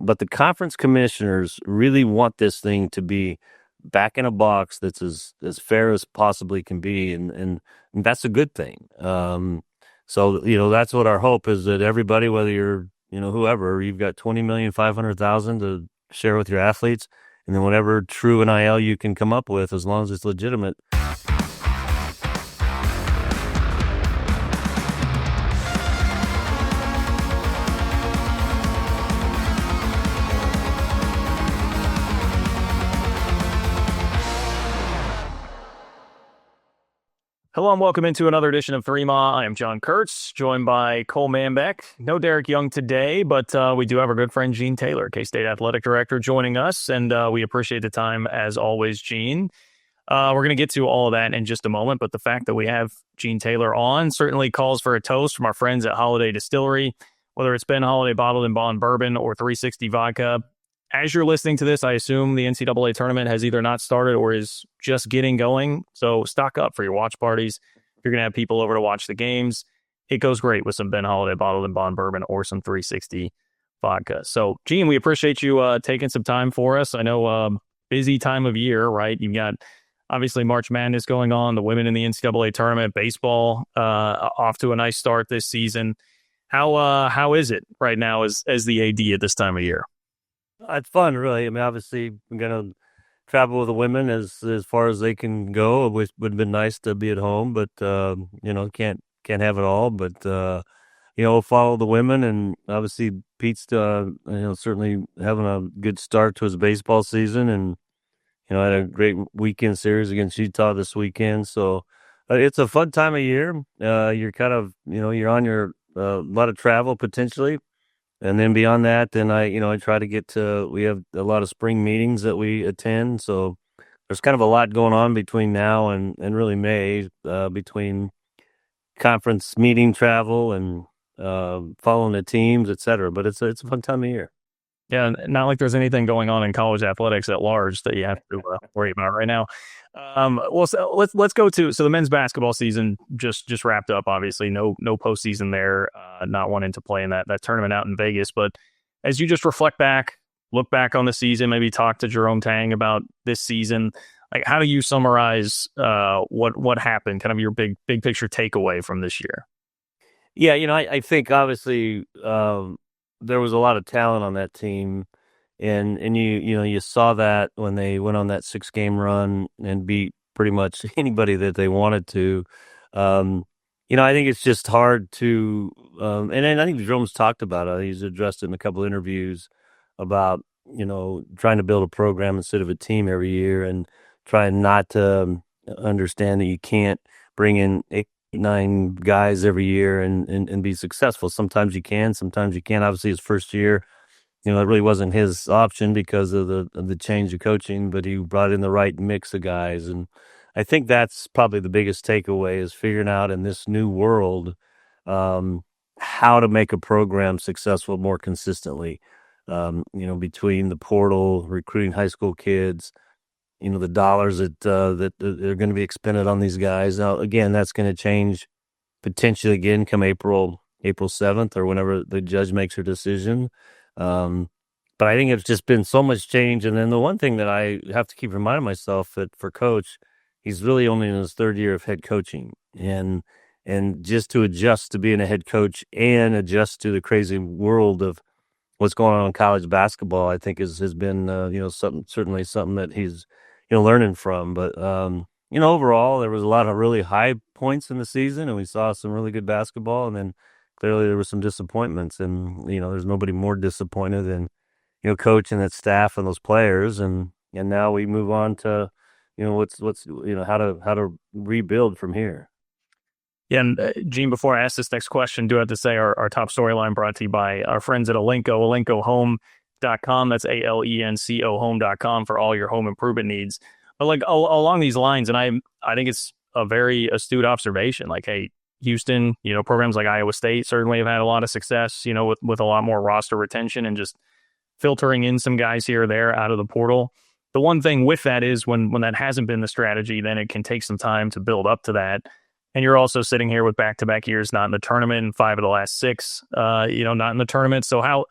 but the conference commissioners really want this thing to be back in a box that's as fair as possibly can be, and that's a good thing. So that's what our hope is, that everybody, whether you're whoever, you've got 20,500,000 to share with your athletes, and then whatever true NIL you can come up with, as long as it's legitimate. Hello and welcome into another edition of 3Ma. I am John Kurtz, joined by Cole Manbeck. No Derek Young today, but we do have our good friend Gene Taylor, K-State Athletic Director, joining us, and we appreciate the time as always, Gene. We're going to get to all of that in just a moment, but the fact that we have Gene Taylor on certainly calls for a toast from our friends at Holiday Distillery, whether it's been Holiday Bottled and Bond Bourbon or 360 Vodka. As you're listening to this, I assume the NCAA tournament has either not started or is just getting going. So stock up for your watch parties. If you're going to have people over to watch the games, it goes great with some Ben Holiday Bottled and Bond Bourbon or some 360 Vodka. So, Gene, we appreciate you taking some time for us. I know busy time of year, right? You've got obviously March Madness going on, the women in the NCAA tournament, baseball off to a nice start this season. How is it right now as the AD at this time of year? It's fun, really. I mean, obviously, we're going to travel with the women as far as they can go. It would have been nice to be at home, but can't have it all. But we'll follow the women, and obviously Pete's certainly having a good start to his baseball season, and had a great weekend series against Utah this weekend. So it's a fun time of year. You're kind of you're on your a lot of travel potentially. And then beyond that, then I try to get to, we have a lot of spring meetings that we attend. So there's kind of a lot going on between now and really May, between conference meeting travel and following the teams, et cetera. But it's a fun time of year. Yeah, not like there's anything going on in college athletics at large that you have to worry about right now. So let's go to, so the men's basketball season just wrapped up. Obviously, no postseason there, not wanting to play in that tournament out in Vegas. But as you just reflect back, look back on the season, maybe talk to Jerome Tang about this season. Like, how do you summarize what happened? Kind of your big picture takeaway from this year. Yeah, I think obviously there was a lot of talent on that team. And you saw that when they went on that 6-game run and beat pretty much anybody that they wanted to. I think it's just hard to, and I think Jerome's talked about it. He's addressed it in a couple of interviews about, trying to build a program instead of a team every year, and trying not to understand that you can't bring in 8-9 guys every year and be successful. Sometimes you can, sometimes you can't. Obviously, his first year, it really wasn't his option because of the change of coaching, but he brought in the right mix of guys. And I think that's probably the biggest takeaway, is figuring out in this new world how to make a program successful more consistently. Between the portal, recruiting high school kids, the dollars that are going to be expended on these guys. Now, again, that's going to change potentially again come April 7th or whenever the judge makes her decision. But I think it's just been so much change. And then the one thing that I have to keep reminding myself that for Coach, he's really only in his third year of head coaching, and just to adjust to being a head coach and adjust to the crazy world of what's going on in college basketball, I think has been, certainly something that he's, learning from. But, overall, there was a lot of really high points in the season, and we saw some really good basketball, and then clearly there were some disappointments, and there's nobody more disappointed than Coach and that staff and those players, and now we move on to what's how to rebuild from here. Yeah, and Gene, before I ask this next question, do have to say our top storyline brought to you by our friends at AlencoHome.com. That's ALENCO home.com for all your home improvement needs. But like along these lines, and I think it's a very astute observation. Like, hey, Houston, programs like Iowa State certainly have had a lot of success, with a lot more roster retention and just filtering in some guys here or there out of the portal. The one thing with that is when that hasn't been the strategy, then it can take some time to build up to that. And you're also sitting here with back-to-back years not in the tournament, and 5 of the last 6, not in the tournament. So how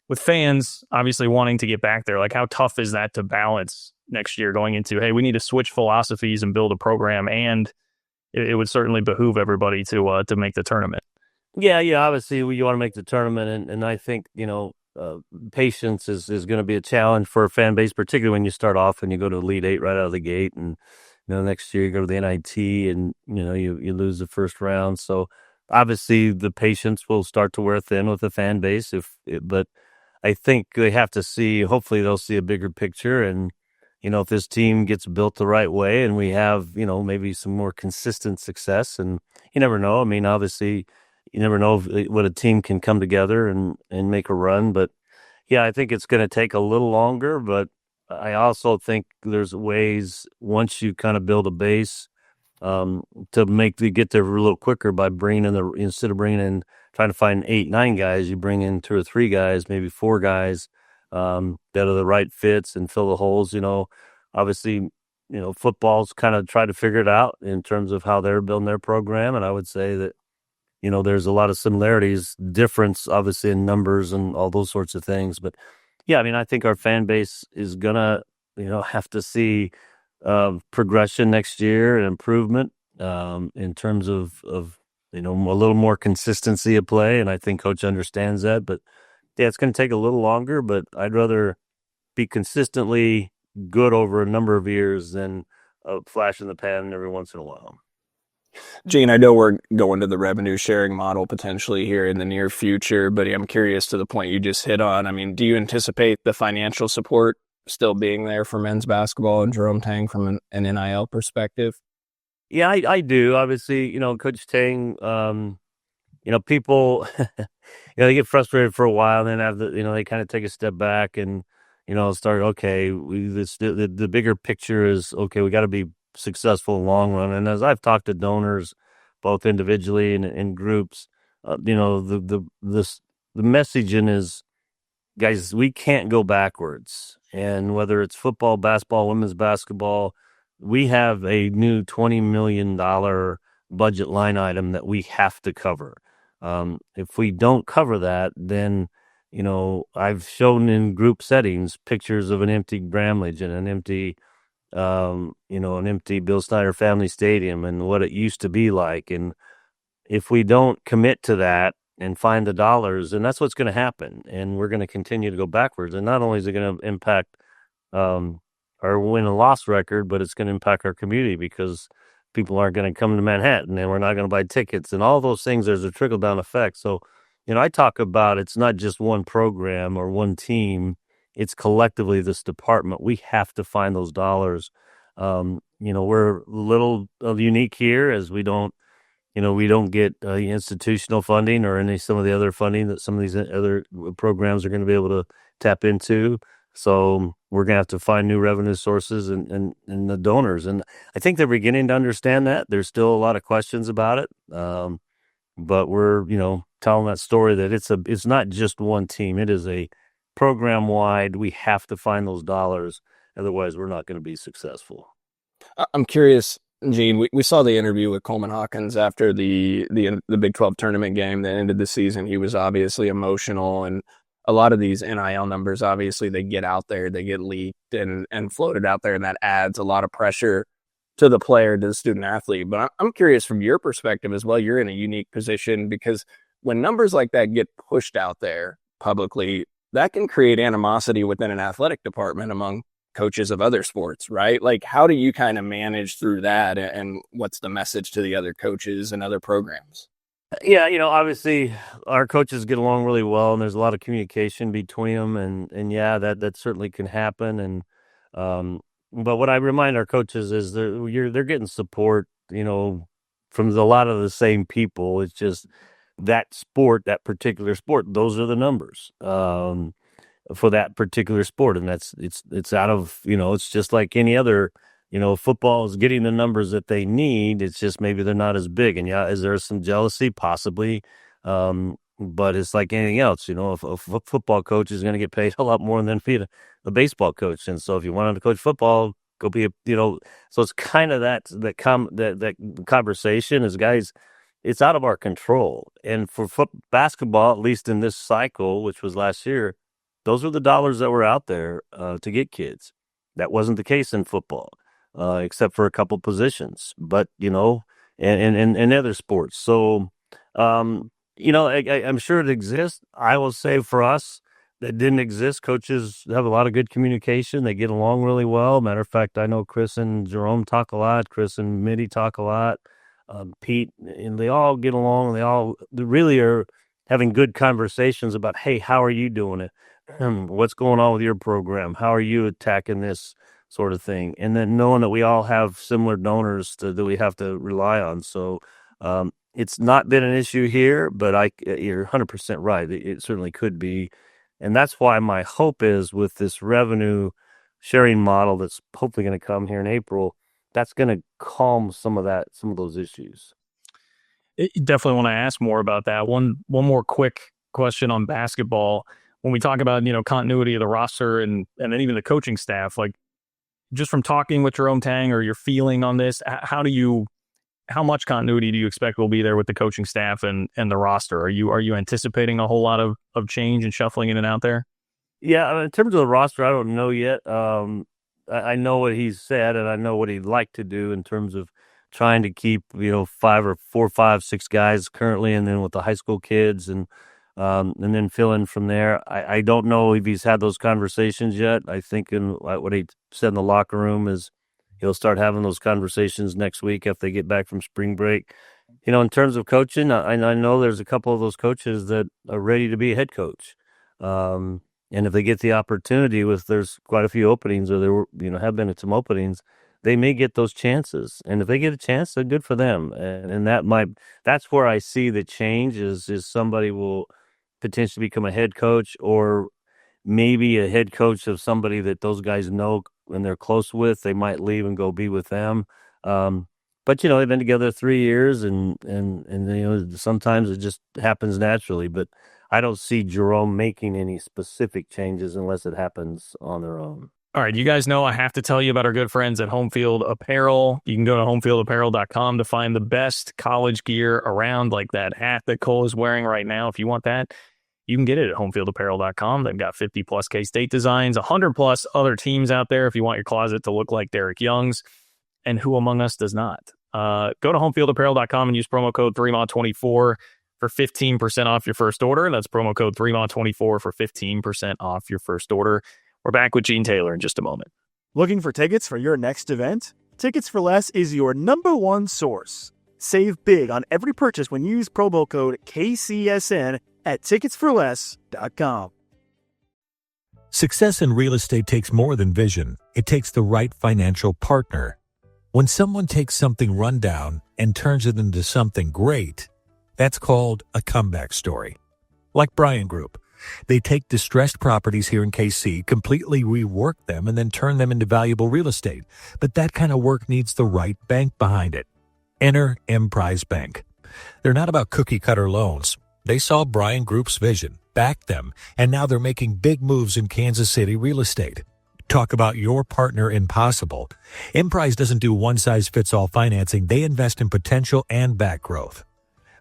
with fans obviously wanting to get back there, like how tough is that to balance next year going into, hey, we need to switch philosophies and build a program, and it would certainly behoove everybody to make the tournament. Yeah, yeah. Obviously, you want to make the tournament, and I think patience is going to be a challenge for a fan base, particularly when you start off and you go to Elite Eight right out of the gate, and next year you go to the NIT, and you lose the first round. So obviously, the patience will start to wear thin with the fan base. But I think they have to see. Hopefully, they'll see a bigger picture, and if this team gets built the right way, and we have maybe some more consistent success, and you never know. I mean, obviously you never know what a team can come together and make a run. But yeah, I think it's going to take a little longer. But I also think there's ways once you kind of build a base um, to get there a little quicker by bringing in instead of bringing in trying to find 8, 9 guys, you bring in 2 or 3 guys, maybe 4 guys that are the right fits and fill the holes. Obviously, football's kind of try to figure it out in terms of how they're building their program, and I would say that there's a lot of similarities, difference, obviously, in numbers and all those sorts of things. But yeah, I mean, I think our fan base is gonna, have to see progression next year and improvement in terms of a little more consistency of play. And I think Coach understands that. But yeah, it's going to take a little longer. But I'd rather be consistently good over a number of years than a flash in the pan every once in a while. Gene, I know we're going to the revenue sharing model potentially here in the near future, but I'm curious to the point you just hit on. I mean, do you anticipate the financial support still being there for men's basketball and Jerome Tang from an NIL perspective? Yeah, I do. Obviously, Coach Tang, people, they get frustrated for a while, and then they kind of take a step back and, start, okay, the bigger picture is, okay, we got to be successful in the long run. And as I've talked to donors, both individually and in groups, the messaging is, guys, we can't go backwards. And whether it's football, basketball, women's basketball, we have a new $20 million budget line item that we have to cover. If we don't cover that, then, I've shown in group settings pictures of an empty Bramlage and an empty Bill Snyder Family Stadium and what it used to be like. And if we don't commit to that and find the dollars, then that's what's going to happen. And we're going to continue to go backwards. And not only is it going to impact our win and loss record, but it's going to impact our community because people aren't going to come to Manhattan and we're not going to buy tickets and all those things. There's a trickle down effect. So, I talk about it's not just one program or one team. It's collectively this department. We have to find those dollars. We're a little unique here as we don't get institutional funding or some of the other funding that some of these other programs are going to be able to tap into. So we're going to have to find new revenue sources and the donors. And I think they're beginning to understand that. There's still a lot of questions about it. But we're, telling that story that it's not just one team. It is a program wide. We have to find those dollars. Otherwise, we're not going to be successful. I'm curious, Gene, we saw the interview with Coleman Hawkins after the Big 12 tournament game that ended the season. He was obviously emotional, and a lot of these NIL numbers, obviously, they get out there, they get leaked and floated out there, and that adds a lot of pressure to the player, to the student athlete. But I'm curious from your perspective as well. You're in a unique position because when numbers like that get pushed out there publicly, that can create animosity within an athletic department among coaches of other sports, right? Like, how do you kind of manage through that, and what's the message to the other coaches and other programs? Yeah, obviously our coaches get along really well, and there's a lot of communication between them, and yeah, that certainly can happen. And but what I remind our coaches is they're getting support, from a lot of the same people. It's just that particular sport, those are the numbers. For that particular sport, and it's out of it's just like any other football is getting the numbers that they need. It's just maybe they're not as big, and yeah, is there some jealousy? Possibly, but it's like anything else. If a football coach is going to get paid a lot more than a baseball coach, and so if you wanted to coach football, go be so it's kind of that conversation is, guys, it's out of our control. And for basketball, at least in this cycle, which was last year, those are the dollars that were out there to get kids. That wasn't the case in football, except for a couple positions, but and other sports. So, I'm sure it exists. I will say for us, that didn't exist. Coaches have a lot of good communication. They get along really well. Matter of fact, I know Chris and Jerome talk a lot. Chris and Mitty talk a lot. Pete, and they all get along. They really are having good conversations about, hey, how are you doing it? What's going on with your program? How are you attacking this sort of thing? And then knowing that we all have similar donors that we have to rely on. So it's not been an issue here, but you're 100% right. It certainly could be. And that's why my hope is with this revenue sharing model that's hopefully going to come here in April, that's going to calm some of those issues. You definitely want to ask more about that. One more quick question on basketball. When we talk about, continuity of the roster and then even the coaching staff, like just from talking with Jerome Tang or your feeling on this, how much continuity do you expect will be there with the coaching staff and the roster? Are you anticipating a whole lot of change and shuffling in and out there? Yeah, in terms of the roster, I don't know yet. I know what he's said, and I know what he'd like to do in terms of trying to keep 4, 5, 6 guys currently, and then with the high school kids, and then fill in from there. I don't know if he's had those conversations yet. I think what he said in the locker room is he'll start having those conversations next week after they get back from spring break. In terms of coaching, I know there's a couple of those coaches that are ready to be a head coach. And if they get the opportunity, there's quite a few openings, or there have been some openings, they may get those chances. And if they get a chance, they're good for them. And that's where I see the change is somebody will potentially become a head coach, or maybe a head coach of somebody that those guys know and they're close with. They might leave and go be with them. But they've been together 3 years, and sometimes it just happens naturally. But I don't see Jerome making any specific changes unless it happens on their own. All right, you guys know I have to tell you about our good friends at Home Field Apparel. You can go to homefieldapparel.com to find the best college gear around, like that hat that Cole is wearing right now. If you want that, you can get it at homefieldapparel.com. They've got 50-plus K-State designs, 100-plus other teams out there if you want your closet to look like Derek Young's. And who among us does not? Go to homefieldapparel.com and use promo code 3MA24 for 15% off your first order. That's promo code 3MA24 for 15% off your first order. We're back with Gene Taylor in just a moment. Looking for tickets for your next event? Tickets for Less is your #1 source. Save big on every purchase when you use promo code KCSN at ticketsforless.com. Success in real estate takes more than vision. It takes the right financial partner. When someone takes something rundown and turns it into something great, that's called a comeback story. Like Bryan Group. They take distressed properties here in KC, completely rework them, and then turn them into valuable real estate. But that kind of work needs the right bank behind it. Enter Emprise Bank. They're not about cookie-cutter loans. They saw Bryan Group's vision, backed them, and now they're making big moves in Kansas City real estate. Talk about your partner in possible. Emprise doesn't do one-size-fits-all financing. They invest in potential and back growth.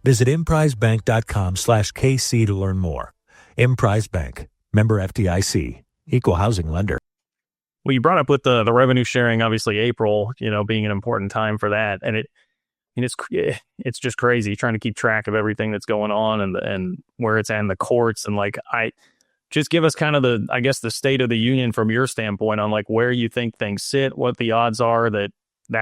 Visit emprisebank.com/KC to learn more. Emprise Bank, member FDIC, equal housing lender. Well, you brought up with the revenue sharing, obviously April, being an important time for that. And it's just crazy trying to keep track of everything that's going on and where it's at in the courts. And just give us kind of the state of the union from your standpoint on where you think things sit, what the odds are that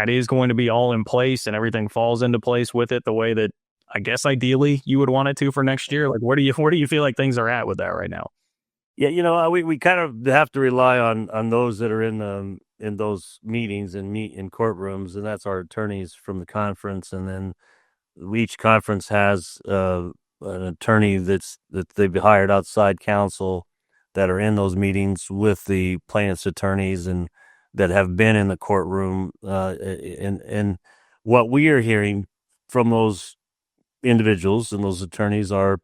is going to be all in place and everything falls into place with it the way that I guess ideally you would want it to for next year. Where do you feel like things are at with that right now? Yeah, we kind of have to rely on those that are in those meetings and meet in courtrooms, and that's our attorneys from the conference. And then each conference has an attorney that they've hired outside counsel that are in those meetings with the plaintiff's attorneys and that have been in the courtroom. And what we are hearing from those individuals and those attorneys are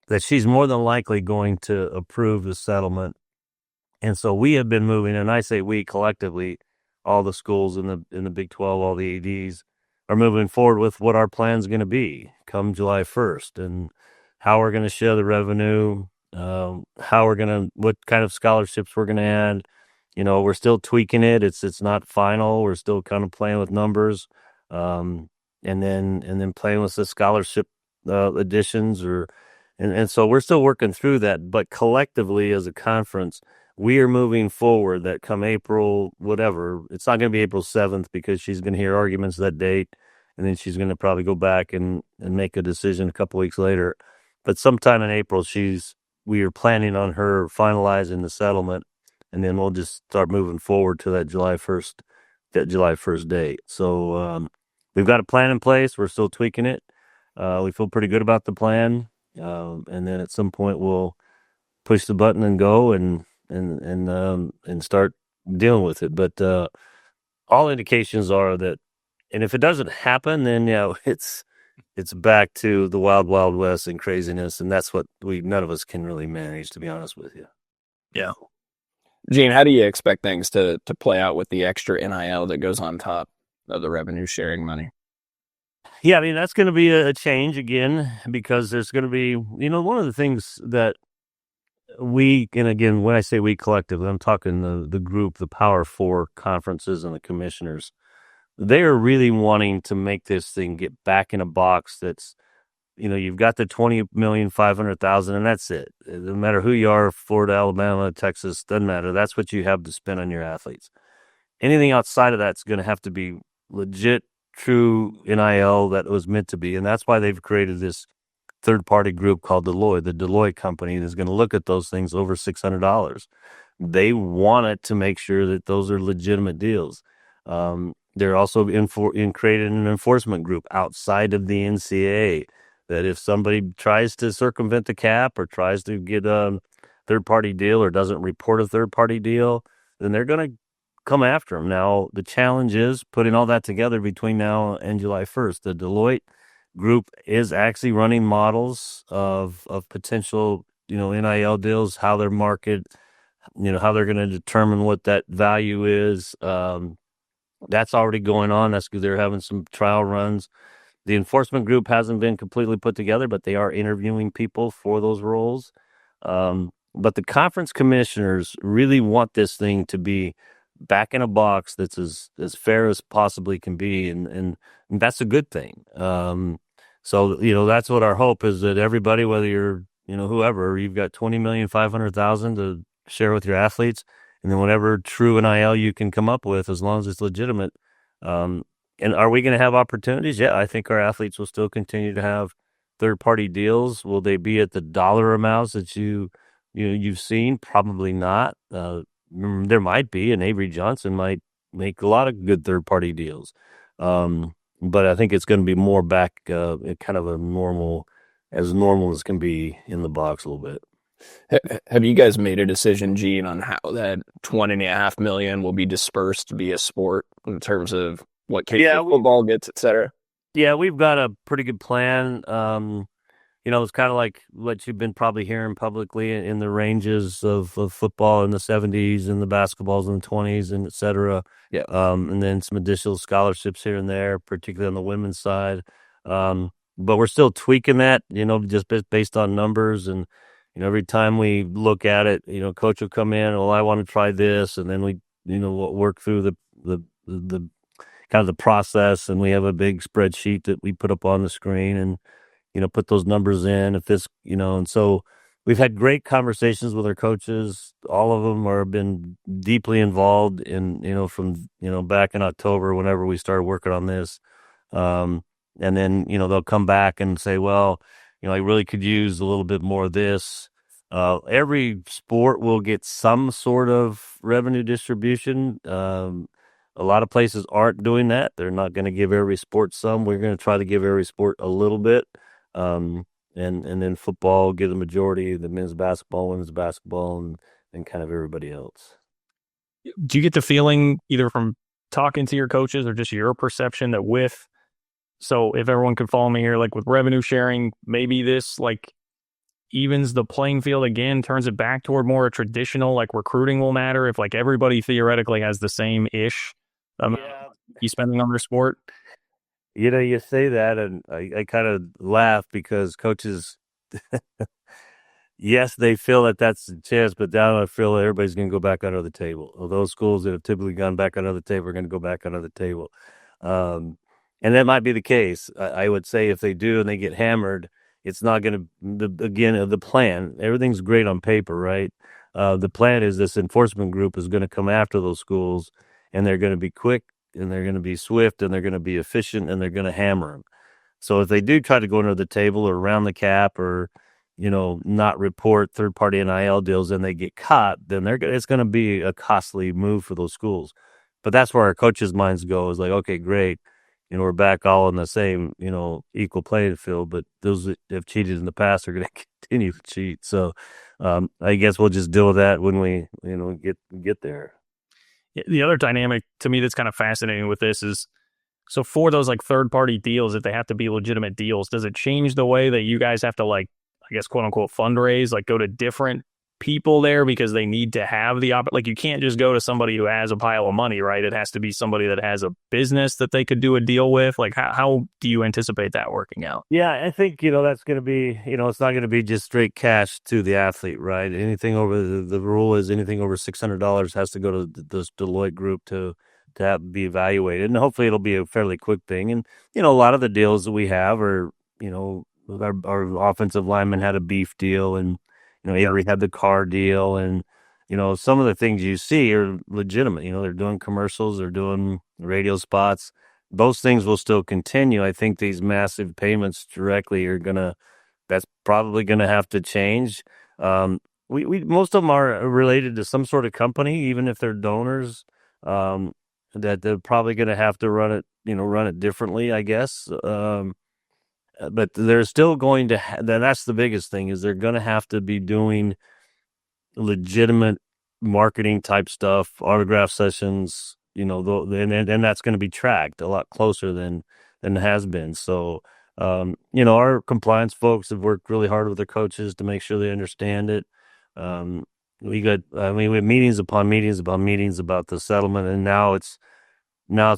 that she's more than likely going to approve the settlement. And so we have been moving, and I say we collectively, all the schools in the Big 12, all the ADs are moving forward with what our plan is going to be come July 1st and how we're going to share the revenue, what kind of scholarships we're gonna add. We're still tweaking it. It's not final. We're still kind of playing with numbers, um, and then playing with the scholarship additions, and so we're still working through that. But collectively, as a conference, we are moving forward. That come April, whatever, it's not going to be April 7th because she's going to hear arguments that date, and then she's going to probably go back and make a decision a couple weeks later. But sometime in April, we are planning on her finalizing the settlement, and then we'll just start moving forward to that July 1st date. So we've got a plan in place. We're still tweaking it. We feel pretty good about the plan, and then at some point we'll push the button and go and start dealing with it. But all indications are that, and if it doesn't happen, then it's back to the wild, wild west and craziness, and that's what none of us can really manage, to be honest with you. Yeah. Gene, how do you expect things to play out with the extra NIL that goes on top of the revenue sharing money? Yeah, I mean, that's going to be a change again, because there's going to be, one of the things that and again, when I say we collectively, I'm talking the group, the Power Four conferences and the commissioners. They are really wanting to make this thing get back in a box that's, you've got the 20,500,000, and that's it. It doesn't matter who you are, Florida, Alabama, Texas, doesn't matter. That's what you have to spend on your athletes. Anything outside of that's going to have to be legit, true NIL that was meant to be. And that's why they've created this third-party group called Deloitte, the Deloitte company, that's going to look at those things over $600. They want it to make sure that those are legitimate deals. They're also created an enforcement group outside of the NCAA, that if somebody tries to circumvent the cap or tries to get a third-party deal or doesn't report a third-party deal, then they're going to come after them. Now, the challenge is putting all that together between now and July 1st. The Deloitte group is actually running models of potential, NIL deals, how they're marketed, how they're going to determine what that value is. That's already going on. That's because they're having some trial runs. The enforcement group hasn't been completely put together, but they are interviewing people for those roles. But the conference commissioners really want this thing to be back in a box that's as fair as possibly can be, and that's a good thing. So that's what our hope is, that everybody, whether you're whoever, you've got 20,500,000 to share with your athletes, and then whatever true NIL you can come up with, as long as it's legitimate. And are we going to have opportunities? Yeah, I think our athletes will still continue to have third-party deals. Will they be at the dollar amounts that you've seen? Probably not. There might be, and Avery Johnson might make a lot of good third-party deals. But I think it's going to be more back kind of as normal as can be in the box a little bit. Have you guys made a decision, Gene, on how that $20.5 million will be dispersed via sport in terms of what football gets, et cetera? Yeah, we've got a pretty good plan. It's kind of like what you've been probably hearing publicly in the ranges of football in the 70s and the basketballs in the 20s and et cetera. Yeah. And then some additional scholarships here and there, particularly on the women's side. But we're still tweaking that, just based on numbers. And, every time we look at it, coach will come in, well, I want to try this. And then we, we'll work through the kind of the process. And we have a big spreadsheet that we put up on the screen and, put those numbers in. If this, and so we've had great conversations with our coaches. All of them have been deeply involved in, from, back in October, whenever we started working on this. And then, they'll come back and say, well, I really could use a little bit more of this. Every sport will get some sort of revenue distribution. A lot of places aren't doing that. They're not going to give every sport some. We're going to try to give every sport a little bit. And then football give the majority, the men's basketball, women's basketball, and kind of everybody else. Do you get the feeling, either from talking to your coaches or just your perception, that so if everyone could follow me here, like with revenue sharing, maybe this evens the playing field again, turns it back toward more a traditional, recruiting will matter if everybody theoretically has the same ish amount you spending on their sport? You say that, and I kind of laugh because coaches, yes, they feel that that's the chance, but now I feel everybody's going to go back under the table. Well, those schools that have typically gone back under the table are going to go back under the table. Um, and that might be the case. I would say if they do and they get hammered, it's not going to, again, the plan, everything's great on paper, right? The plan is this enforcement group is going to come after those schools, and they're going to be quick, and they're going to be swift, and they're going to be efficient, and they're going to hammer them. So if they do try to go under the table or around the cap or, not report third-party NIL deals and they get caught, then it's going to be a costly move for those schools. But that's where our coaches' minds go is like, okay, great. We're back all in the same, equal playing field, but those that have cheated in the past are going to continue to cheat. So I guess we'll just deal with that when we, get there. The other dynamic to me that's kind of fascinating with this is, so for those like third party deals, if they have to be legitimate deals, does it change the way that you guys have to, like, I guess, quote unquote, fundraise, like go to different people there because they need to have like you can't just go to somebody who has a pile of money, right? It has to be somebody that has a business that they could do a deal with. Like how do you anticipate that working out? Yeah, I think, that's going to be, it's not going to be just straight cash to the athlete, right? Anything over the rule is anything over $600 has to go to this Deloitte group to be evaluated. And hopefully it'll be a fairly quick thing. And, a lot of the deals that we have are, our offensive lineman had a beef deal and, Avery had the car deal. And, some of the things you see are legitimate. They're doing commercials, they're doing radio spots. Those things will still continue. I think these massive payments directly that's probably going to have to change. We most of them are related to some sort of company, even if they're donors, that they're probably going to have to run it differently, I guess. But they're still going to, that's the biggest thing is they're going to have to be doing legitimate marketing type stuff, autograph sessions, and that's going to be tracked a lot closer than it has been. So, our compliance folks have worked really hard with their coaches to make sure they understand it. We have meetings upon meetings upon meetings about the settlement, and now it's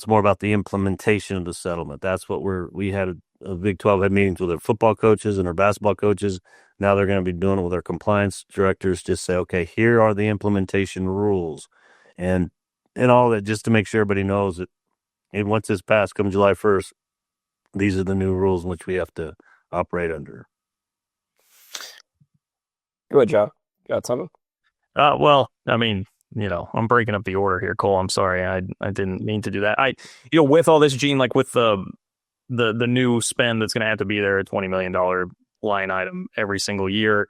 more about the implementation of the settlement. That's what we had a Big 12 had meetings with our football coaches and our basketball coaches. Now they're going to be doing it with our compliance directors. Just say, okay, here are the implementation rules, and all that, just to make sure everybody knows that. And once this passed, come July 1st, these are the new rules in which we have to operate under. Go ahead, Joe. Got something? Well, I mean, I'm breaking up the order here, Cole. I'm sorry. I didn't mean to do that. With all this, Gene, like with the new spend that's going to have to be there, a $20 million line item every single year.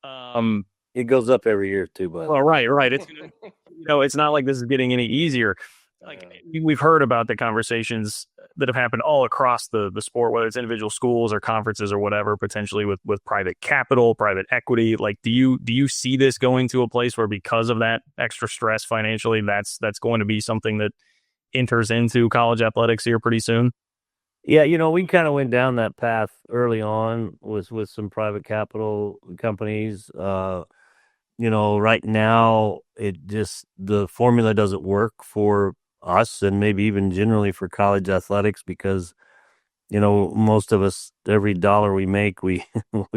It goes up every year too, but well, right. It's gonna, it's not like this is getting any easier. Like we've heard about the conversations that have happened all across the sport, whether it's individual schools or conferences or whatever, potentially with private capital, private equity. Like, do you see this going to a place where because of that extra stress financially, that's going to be something that enters into college athletics here pretty soon? Yeah, we kind of went down that path early on with some private capital companies. Right now the formula doesn't work for us and maybe even generally for college athletics because, most of us, every dollar we make, we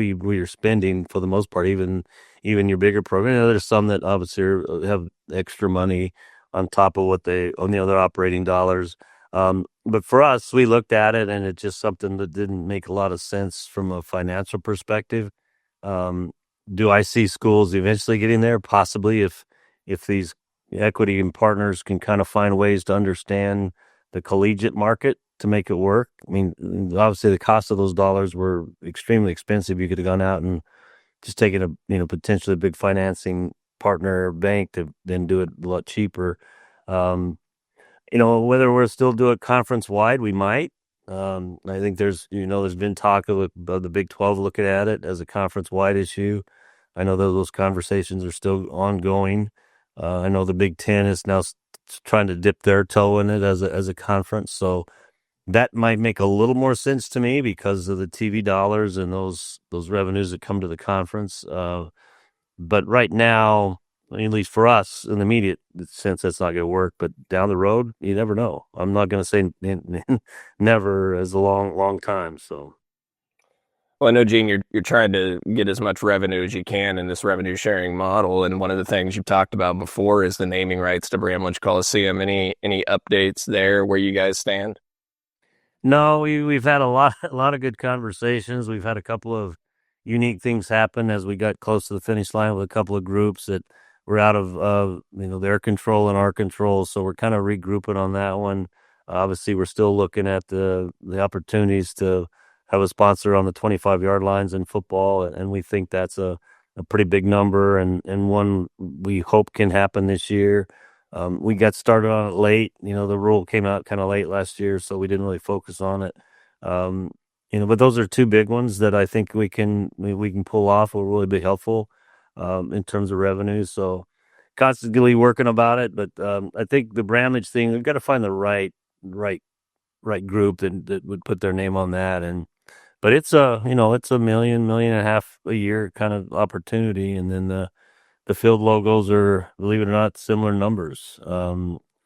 are spending for the most part, even your bigger program. There's some that obviously have extra money on top of on the other operating dollars. But for us, we looked at it and it's just something that didn't make a lot of sense from a financial perspective. Do I see schools eventually getting there? Possibly if these equity and partners can kind of find ways to understand the collegiate market to make it work. I mean, obviously the cost of those dollars were extremely expensive. You could have gone out and just taken potentially a big financing partner or bank to then do it a lot cheaper. Whether we'll still do it conference wide, we might. I think there's been talk of the Big 12 looking at it as a conference wide issue. I know those conversations are still ongoing. I know the Big 10 is now trying to dip their toe in it as a conference. So that might make a little more sense to me because of the TV dollars and those revenues that come to the conference. But right now, at least for us, in the immediate sense, that's not going to work. But down the road, you never know. I'm not going to say never as a long, long time. So, Well, I know, Gene, you're trying to get as much revenue as you can in this revenue sharing model, and one of the things you've talked about before is the naming rights to Bramlage Coliseum. Any updates there where you guys stand? No, we've had a lot of good conversations. We've had a couple of unique things happen as we got close to the finish line with a couple of groups that were out of their control and our control. So we're kind of regrouping on that one. Obviously, we're still looking at the opportunities to have a sponsor on the 25-yard lines in football, and we think that's a pretty big number and one we hope can happen this year. We got started on it late. The rule came out kind of late last year, so we didn't really focus on it. Um, but those are two big ones that I think we can pull off. Will really be helpful in terms of revenue. So constantly working about it. But I think the Bramlage thing, we've got to find the right right group that would put their name on that. But it's a million and a half a year kind of opportunity, and then the field logos are, believe it or not, similar numbers.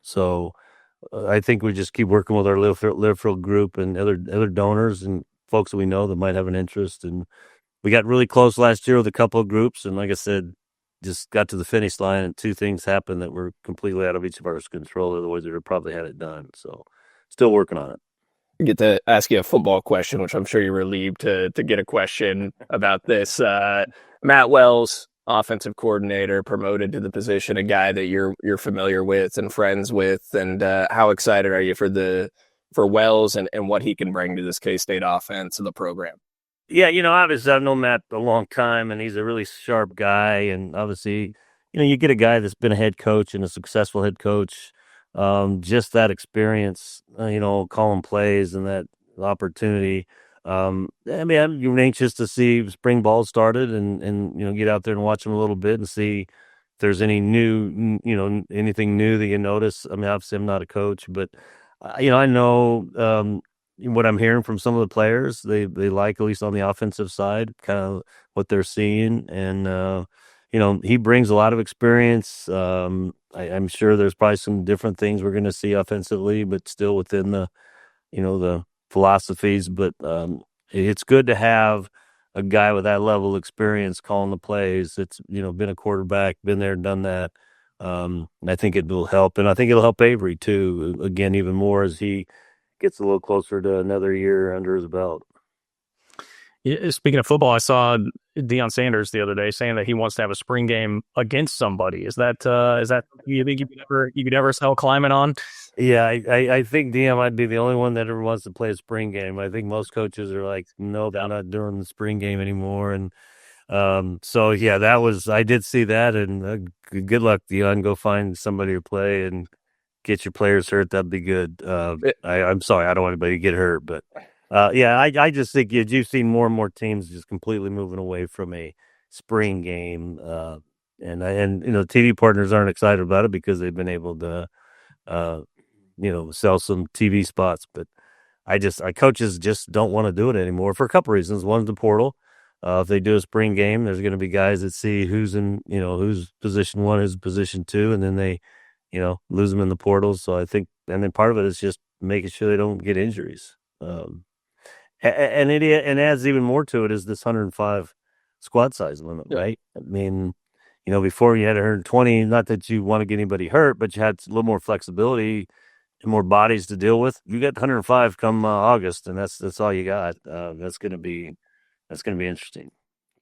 So I think we just keep working with our Littlefield group and other donors and folks that we know that might have an interest. And we got really close last year with a couple of groups, and like I said, just got to the finish line, and two things happened that were completely out of each of our control. Otherwise, we'd have probably had it done. So, still working on it. Get to ask you a football question, which I'm sure you're relieved to get a question about this. Matt Wells, offensive coordinator, promoted to the position, a guy that you're familiar with and friends with, and how excited are you for Wells and what he can bring to this K-State offense and the program? Yeah, obviously I've known Matt a long time, and he's a really sharp guy. And obviously, you get a guy that's been a head coach and a successful head coach. Just that experience, calling plays and that opportunity. I mean, I'm anxious to see spring ball started and get out there and watch them a little bit and see if there's any anything new that you notice. I mean, obviously I'm not a coach, but I know what I'm hearing from some of the players. They like, at least on the offensive side, kind of what they're seeing, and he brings a lot of experience. I'm sure there's probably some different things we're going to see offensively, but still within the philosophies. But it's good to have a guy with that level of experience calling the plays. It's been a quarterback, been there, done that. And I think it will help, and I think it'll help Avery too. Again, even more as he gets a little closer to another year under his belt. Yeah, speaking of football, I saw Deion Sanders the other day saying that he wants to have a spring game against somebody. Is that you think you could ever sell climbing on? Yeah, I think Deion might be the only one that ever wants to play a spring game. I think most coaches are like, nope, I'm not doing the spring game anymore. And so yeah, I did see that, and good luck, Deion. Go find somebody to play and get your players hurt. That'd be good. I'm sorry, I don't want anybody to get hurt, but yeah, I just think you've seen more and more teams just completely moving away from a spring game, and TV partners aren't excited about it because they've been able to sell some TV spots, but our coaches just don't want to do it anymore for a couple reasons. One's the portal. If they do a spring game, there's going to be guys that see who's who's position one, who's position two, and then they lose them in the portals. So I think, and then part of it is just making sure they don't get injuries. And it adds even more to it is this 105 squad size limit, right? I mean, before you had 120, not that you want to get anybody hurt, but you had a little more flexibility and more bodies to deal with. You got 105 come August, and that's all you got. That's going to be interesting.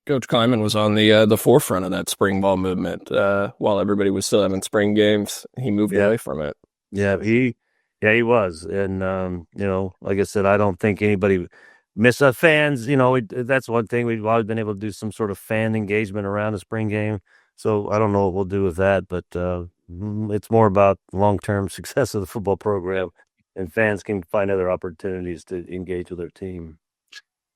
Coach Kleiman was on the forefront of that spring ball movement while everybody was still having spring games. He moved away from it. Yeah, he was, and like I said, I don't think anybody miss fans. That's one thing we've always been able to do some sort of fan engagement around the spring game. So I don't know what we'll do with that, but it's more about long-term success of the football program, and fans can find other opportunities to engage with their team.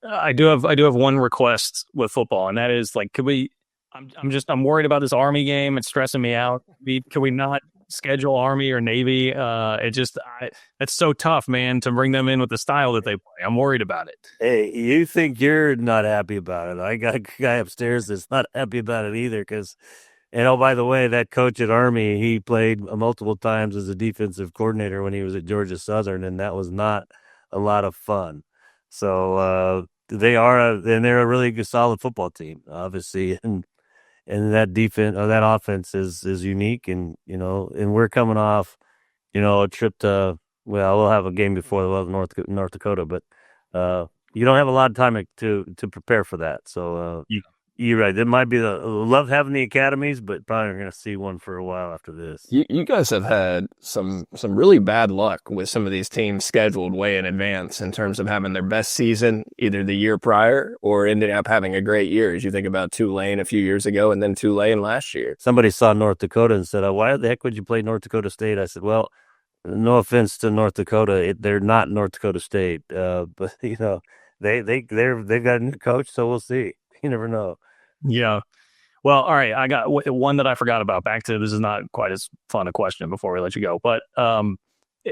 I do have one request with football, and that is like, could we? I'm worried about this Army game. It's stressing me out. Can we not schedule Army or Navy? It's so tough, man, to bring them in with the style that they play. I'm worried about it. Hey, you think you're not happy about it? I got a guy upstairs that's not happy about it either. Because, by the way, that coach at Army, he played multiple times as a defensive coordinator when he was at Georgia Southern, and that was not a lot of fun. So they're a really good, solid football team, obviously, and that defense or that offense is unique, and and we're coming off, a trip to we'll have a game before North Dakota, but you don't have a lot of time to prepare for that. So you're right. It might be love having the academies, but probably not going to see one for a while after this. You guys have had some really bad luck with some of these teams scheduled way in advance in terms of having their best season either the year prior or ending up having a great year. As you think about Tulane a few years ago and then Tulane last year. Somebody saw North Dakota and said, "Why the heck would you play North Dakota State?" I said, "Well, no offense to North Dakota, they're not North Dakota State, but they've got a new coach, so we'll see. You never know." Yeah. Well, all right. I got one that I forgot about. Back to this is not quite as fun a question before we let you go. But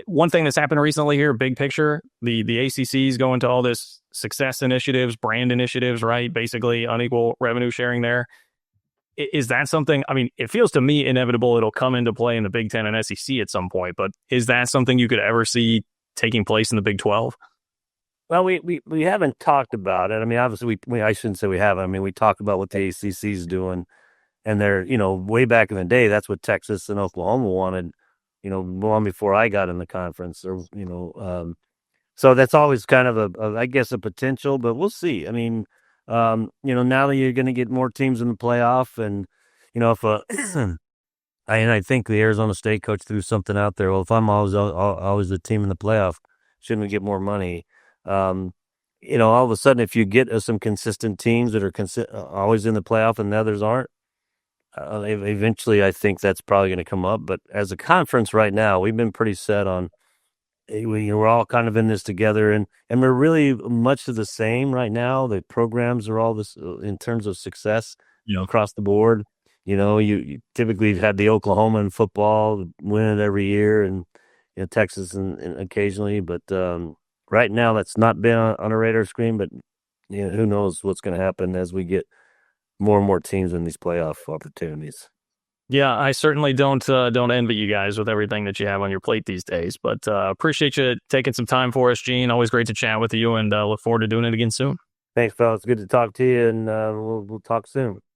one thing that's happened recently here, big picture, the ACC is going to all this success initiatives, brand initiatives, right? Basically unequal revenue sharing there. Is that something, I mean, it feels to me inevitable it'll come into play in the Big Ten and SEC at some point, but is that something you could ever see taking place in the Big 12? Well, we haven't talked about it. I mean, obviously, I shouldn't say we haven't. I mean, we talked about what the ACC is doing, and they're, way back in the day, that's what Texas and Oklahoma wanted, long before I got in the conference, or, so that's always kind of I guess, a potential, but we'll see. I mean, now that you're going to get more teams in the playoff, and, if I think the Arizona State coach threw something out there. Well, if I'm always the team in the playoff, shouldn't we get more money? All of a sudden, if you get some consistent teams that are always in the playoff and the others aren't, eventually I think that's probably going to come up. But as a conference right now, we've been pretty set on, we're all kind of in this together, and we're really much of the same right now. The programs are all this in terms of success, across the board. You typically have had the Oklahoma in football win it every year, and Texas and occasionally, but right now that's not been on a radar screen. But who knows what's going to happen as we get more and more teams in these playoff opportunities. Yeah, I certainly don't envy you guys with everything that you have on your plate these days, but appreciate you taking some time for us, Gene. Always great to chat with you, and look forward to doing it again soon. Thanks, fellas. Good to talk to you, and we'll talk soon.